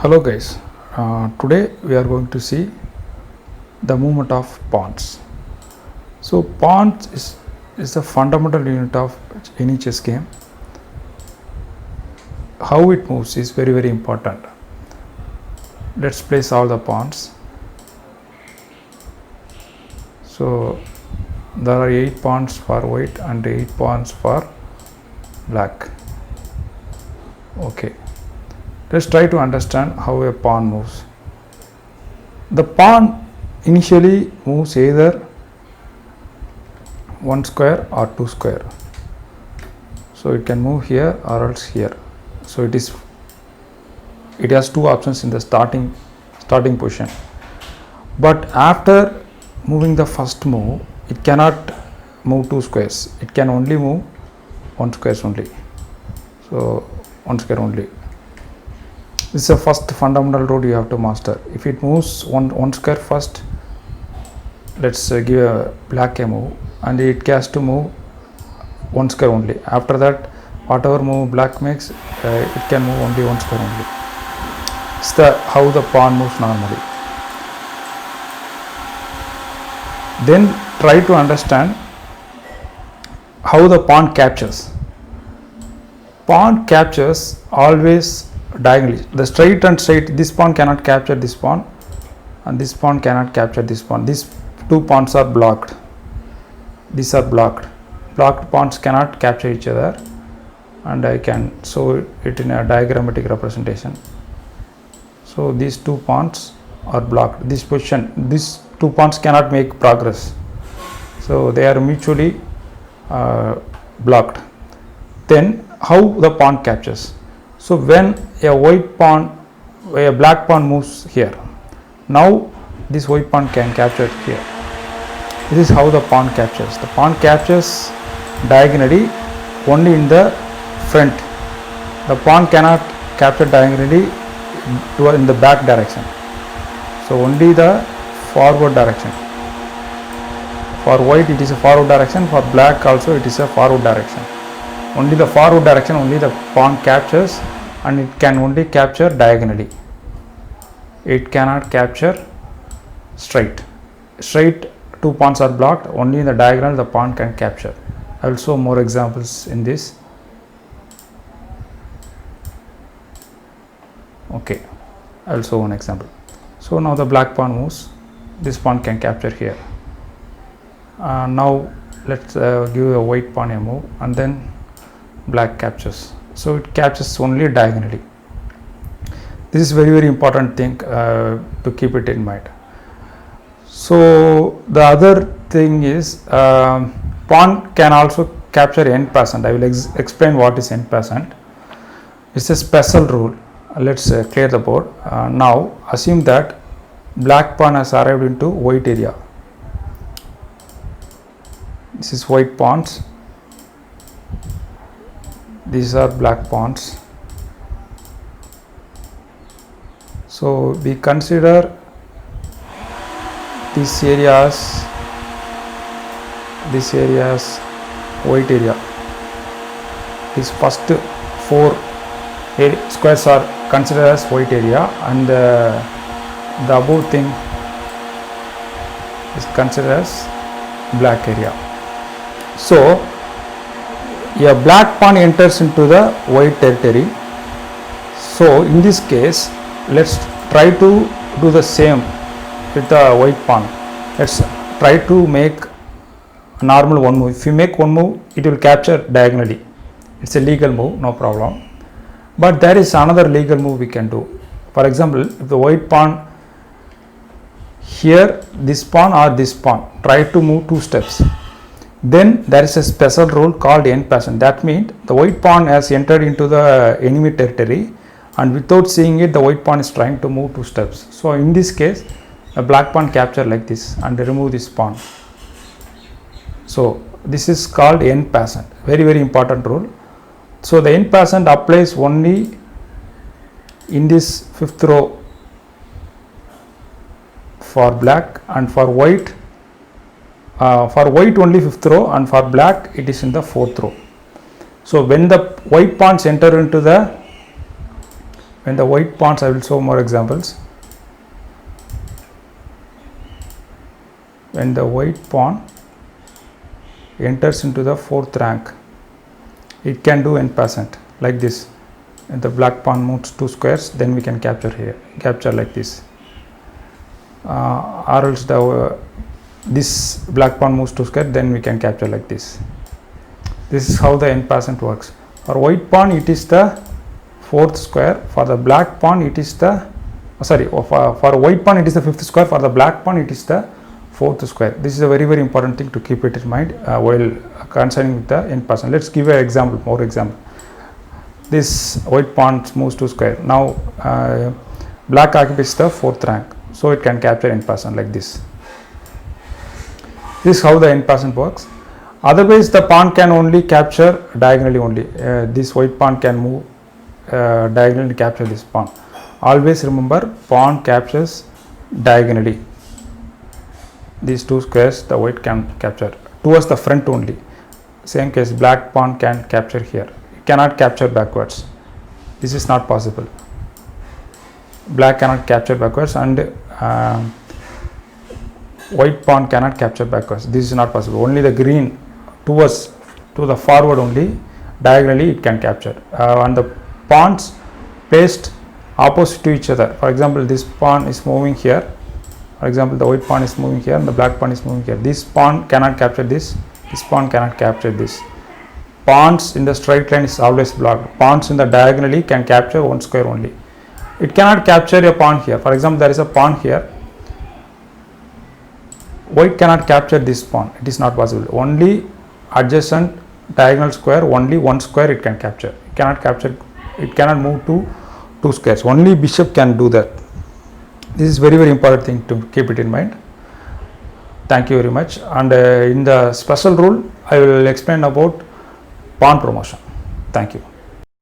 Hello guys, today we are going to see the movement of pawns. So pawns is the fundamental unit of any chess game. How it moves is very important. Let's place all the pawns. So there are 8 pawns for white and 8 pawns for black. Okay. Let's try to understand how a pawn moves. The pawn initially moves either 1 square or 2 square. So it can move here or else here. So it has two options in the starting position. But after moving the first move, it cannot move 2 squares. It can only move 1 square only. So 1 square only. This is the first fundamental rule you have to master. If it moves one square first, let's give a black a move, and it has to move 1 square only. After that, whatever move black makes, it can move only 1 square only. It's how the pawn moves normally. Then try to understand how the pawn captures. Pawn captures always diagonally. The straight and straight, this pawn cannot capture this pawn, and this pawn cannot capture this pawn. These two pawns are blocked. These are blocked. Blocked pawns cannot capture each other, and I can show it in a diagrammatic representation. So these two pawns are blocked. This position, these two pawns cannot make progress. So they are mutually blocked. Then how the pawn captures? So when a black pawn moves here, now this white pawn can capture here. This is how the pawn captures. The pawn captures diagonally only in the front. The pawn cannot capture diagonally in the back direction. So only the forward direction. For white it is a forward direction, for black also it is a forward direction. Only the forward direction, only the pawn captures, and it can only capture diagonally. It cannot capture straight. Straight, two pawns are blocked, only in the diagonal the pawn can capture. I will show more examples in this. Okay, I will show one example. So now the black pawn moves, this pawn can capture here. Now let's give a white pawn a move, and then black captures. So it captures only diagonally. This is very important thing to keep it in mind. So the other thing is pawn can also capture en passant. I will explain what is en passant. It's a special rule. Let's clear the board. Now assume that black pawn has arrived into white area. This is white pawns. These are black pawns. So we consider this area as white area. These first 4 squares are considered as white area, and the above thing is considered as black area. So a black pawn enters into the white territory. So in this case, let's try to do the same with the white pawn. Let's try to make a normal one move. If you make one move, it will capture diagonally. It's a legal move, no problem. But there is another legal move we can do. For example, if the white pawn here, this pawn or this pawn, try to move 2 steps. Then there is a special rule called en passant. That means the white pawn has entered into the enemy territory, and without seeing it, the white pawn is trying to move 2 steps. So in this case, a black pawn capture like this and remove this pawn. So this is called en passant. Very important rule. So the en passant applies only in this 5th row for black, and for white only 5th row, and for black it is in the 4th row. So when the white pawns enter into the when the white pawns, I will show more examples. When the white pawn enters into the fourth rank, it can do en passant like this. And the black pawn moves 2 squares, then we can capture like this. Or else this black pawn moves 2 squares, then we can capture like this. This is how the en passant works. For white pawn, it is the fourth square. For the black pawn, it is the for white pawn, it is the fifth square. For the black pawn, it is the fourth square. This is a very, very important thing to keep it in mind while concerning with the en passant. Let's give an example, more example. This white pawn moves 2 square. Now black occupies the fourth rank, so it can capture en passant like this. This is how the en passant works. Otherwise, the pawn can only capture diagonally only. This white pawn can move diagonally, capture this pawn. Always remember, pawn captures diagonally. These 2 squares the white can capture towards the front only. Same case, black pawn can capture here. It cannot capture backwards. This is not possible. Black cannot capture backwards, and white pawn cannot capture backwards. This is not possible. Only the green to the forward only, diagonally it can capture. And the pawns placed opposite to each other. For example, this pawn is moving here. For example, the white pawn is moving here and the black pawn is moving here. This pawn cannot capture this. This pawn cannot capture this. Pawns in the straight line is always blocked. Pawns in the diagonally can capture 1 square only. It cannot capture a pawn here. For example, there is a pawn here. White cannot capture this pawn. It is not possible. Only adjacent diagonal square, only 1 square it can capture. It cannot capture. It cannot move to 2 squares. Only bishop can do that. This is very, very important thing to keep it in mind. Thank you very much. And in the special rule, I will explain about pawn promotion. Thank you.